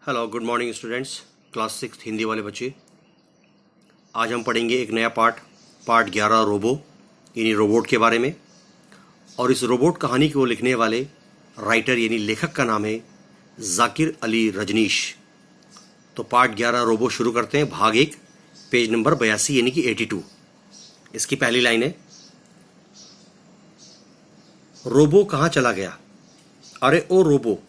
Hello, good morning students. Class 6 Hindi वाले बच्चे, आज हम पढ़ेंगे एक नया पार्ट 11 रोबो यानी रोबोट के बारे में। और इस रोबोट कहानी को लिखने वाले राइटर यानी लेखक का नाम है जाकिर अली रजनीश। तो पार्ट 11 रोबो शुरू करते हैं। भाग 1, पेज नंबर 82 यानी कि 82। इसकी पहली लाइन है, रोबो कहाँ चला गया? अरे ओ रोबो,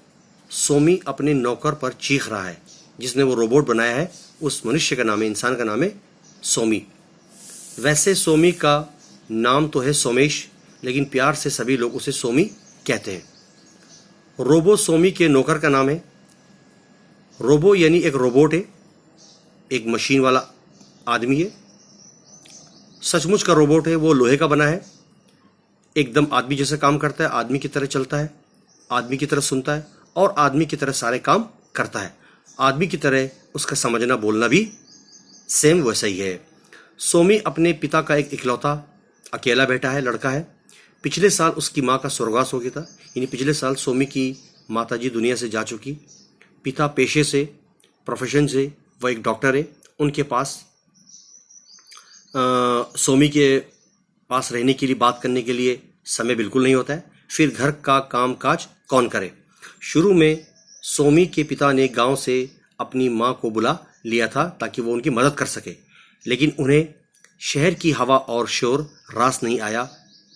सोमी अपने नौकर पर चीख रहा है। जिसने वो रोबोट बनाया है उस मनुष्य का नाम है, इंसान का नाम है सोमी। वैसे सोमी का नाम तो है सोमेश, लेकिन प्यार से सभी लोग उसे सोमी कहते हैं। रोबो सोमी के नौकर का नाम है। रोबो यानी एक रोबोट है, एक मशीन वाला आदमी है। सचमुच का रोबोट है, वो लोहे का बना है, एकदम आदमी जैसे काम करता है, आदमी की तरह चलता है, आदमी की तरह सुनता है और आदमी की तरह सारे काम करता है। आदमी की तरह उसका समझना बोलना भी सेम वैसा ही है। सोमी अपने पिता का एक इकलौता अकेला बेटा है, लड़का है। पिछले साल उसकी माँ का स्वर्गवास हो गया था, यानी पिछले साल सोमी की माताजी दुनिया से जा चुकी। पिता पेशे से, प्रोफेशन से वह एक डॉक्टर है। उनके पास सोमी के पास रहने के लिए, बात करने के लिए समय बिल्कुल नहीं होता है। फिर घर का काम काज कौन करे? शुरू में सोमी के पिता ने गांव से अपनी मां को बुला लिया था ताकि वो उनकी मदद कर सके, लेकिन उन्हें शहर की हवा और शोर रास नहीं आया,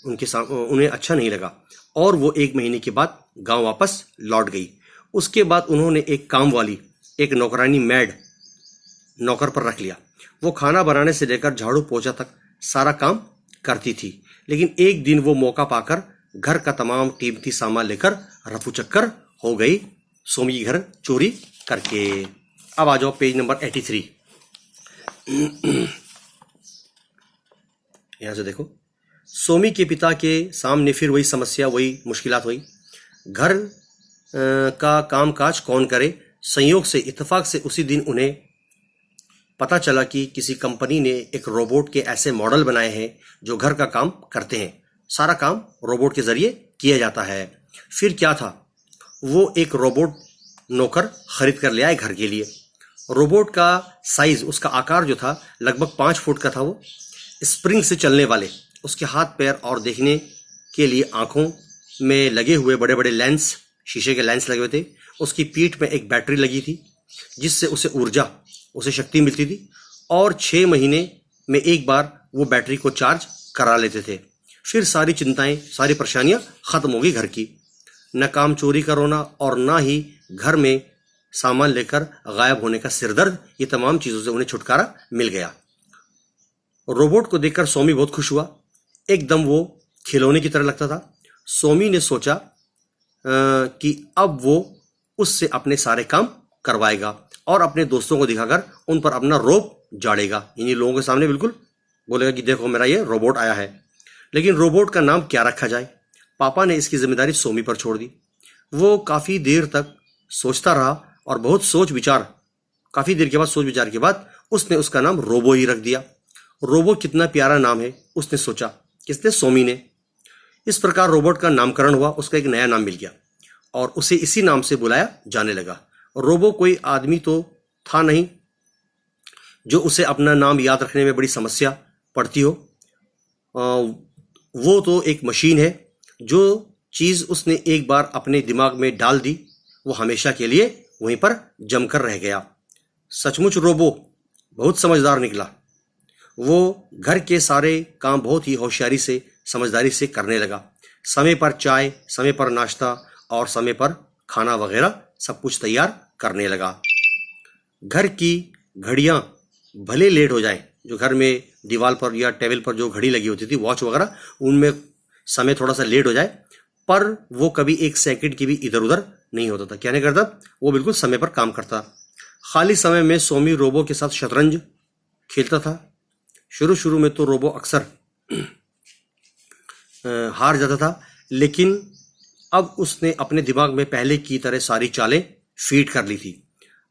उन्हें अच्छा नहीं लगा और वो 1 महीने के बाद गांव वापस लौट गई। उसके बाद उन्होंने एक काम वाली, एक नौकरानी मैड नौकर पर रख लिया। वो खाना बनाने से लेकर झाड़ू पोछा तक सारा काम करती थी। लेकिन एक दिन वो मौका पाकर घर का तमाम कीमती सामान लेकर रफू चक्कर हो गई, सोमी की घर चोरी करके। अब आ जाओ पेज नंबर 83। यहां से देखो, सोमी के पिता के सामने फिर वही समस्या, वही मुश्किलात हुई। घर का कामकाज कौन करे? संयोग से, इत्तेफाक से उसी दिन उन्हें पता चला कि किसी कंपनी ने एक रोबोट के ऐसे मॉडल बनाए हैं जो घर का काम करते हैं। सारा काम रोबोट के जरिए किया जाता है। फिर क्या था, वो एक रोबोट नौकर खरीद कर ले आए घर के लिए। रोबोट का साइज, उसका आकार जो था लगभग 5 फुट का था। वो स्प्रिंग से चलने वाले, उसके हाथ पैर और देखने के लिए आंखों में लगे हुए बड़े बड़े लेंस, शीशे के लेंस लगे हुए थे। उसकी पीठ में एक बैटरी लगी थी जिससे उसे शक्ति मिलती थी और 6 महीने में एक बार वो बैटरी को चार्ज करा लेते थे। फिर सारी चिंताएं, सारी परेशानियां खत्म हो गई घर की। न काम चोरी का रोना और ना ही घर में सामान लेकर गायब होने का सिरदर्द, ये तमाम चीजों से उन्हें छुटकारा मिल गया। रोबोट को देखकर सोमी बहुत खुश हुआ। एकदम वो खिलौने की तरह लगता था। सोमी ने सोचा कि अब वो उससे अपने सारे काम करवाएगा और अपने दोस्तों को दिखाकर उन पर अपना रोब झाड़ेगा, यानी लोगों के सामने बिल्कुल बोलेगा कि देखो मेरा ये रोबोट आया है। लेकिन रोबोट का नाम क्या रखा जाए? पापा ने इसकी जिम्मेदारी सोमी पर छोड़ दी। वो काफी देर तक सोचता रहा और काफी देर के बाद सोच विचार के बाद उसने उसका नाम रोबो ही रख दिया। रोबो कितना प्यारा नाम है, उसने सोचा। किसने? सोमी ने। इस प्रकार रोबोट का नामकरण हुआ, उसका एक नया नाम मिल गया और उसे इसी नाम से बुलाया जाने लगा। रोबो कोई आदमी तो था नहीं जो उसे अपना नाम याद रखने में बड़ी समस्या पड़ती हो। वो तो एक मशीन है। जो चीज उसने एक बार अपने दिमाग में डाल दी वो हमेशा के लिए वहीं पर जमकर रह गया। सचमुच रोबो बहुत समझदार निकला। वो घर के सारे काम बहुत ही होशियारी से, समझदारी से करने लगा। समय पर चाय, समय पर नाश्ता और समय पर खाना वगैरह सब कुछ तैयार करने लगा। घर की घड़ियां भले लेट हो जाए, जो घर में दीवार पर या टेबल पर जो घड़ी लगी होती थी, वॉच वगैरह, उनमें समय थोड़ा सा लेट हो जाए, पर वो कभी 1 सेकंड की भी इधर उधर नहीं होता था। क्या नहीं करता, वो बिल्कुल समय पर काम करता। खाली समय में सोमी रोबो के साथ शतरंज खेलता था। शुरू में तो रोबो अक्सर हार जाता था, लेकिन अब उसने अपने दिमाग में पहले की तरह सारी चालें फीड कर ली थी।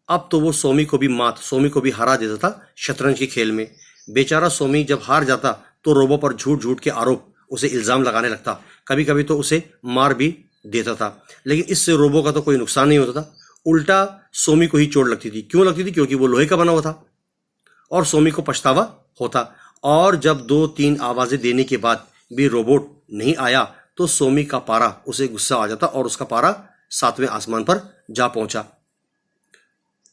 अब तो वो सोमी को भी हरा देता था शतरंज के खेल में। बेचारा सोमी जब हार जाता तो रोबो पर झूठ झूठ के आरोप, उसे इल्जाम लगाने लगता। कभी कभी तो उसे मार भी देता था, लेकिन इससे रोबो का तो कोई नुकसान नहीं होता था। उल्टा सोमी को ही चोट लगती थी। क्यों लगती थी? क्योंकि वो लोहे का बना हुआ था और सोमी को पछतावा होता। और जब 2-3 आवाजें देने के बाद भी रोबोट नहीं आया तो सोमी का पारा, उसे गुस्सा आ जाता और उसका पारा 7वें आसमान पर जा पहुंचा।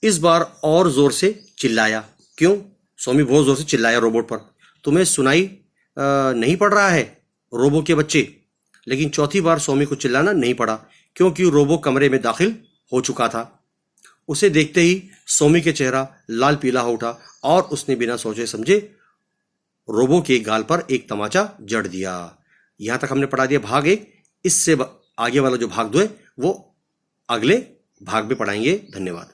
इस बार और जोर से चिल्लाया। क्यों? सोमी बहुत जोर से चिल्लाया रोबोट पर। तुम्हें सुनाई नहीं पड़ रहा है रोबो के बच्चे? लेकिन चौथी बार सोमी को चिल्लाना नहीं पड़ा क्योंकि रोबो कमरे में दाखिल हो चुका था। उसे देखते ही सोमी के चेहरा लाल पीला हो उठा और उसने बिना सोचे समझे रोबो के गाल पर एक तमाचा जड़ दिया। यहां तक हमने पढ़ा दिया भाग 1। इससे आगे वाला जो भाग 2 है वो अगले भाग में पढ़ाएंगे। धन्यवाद।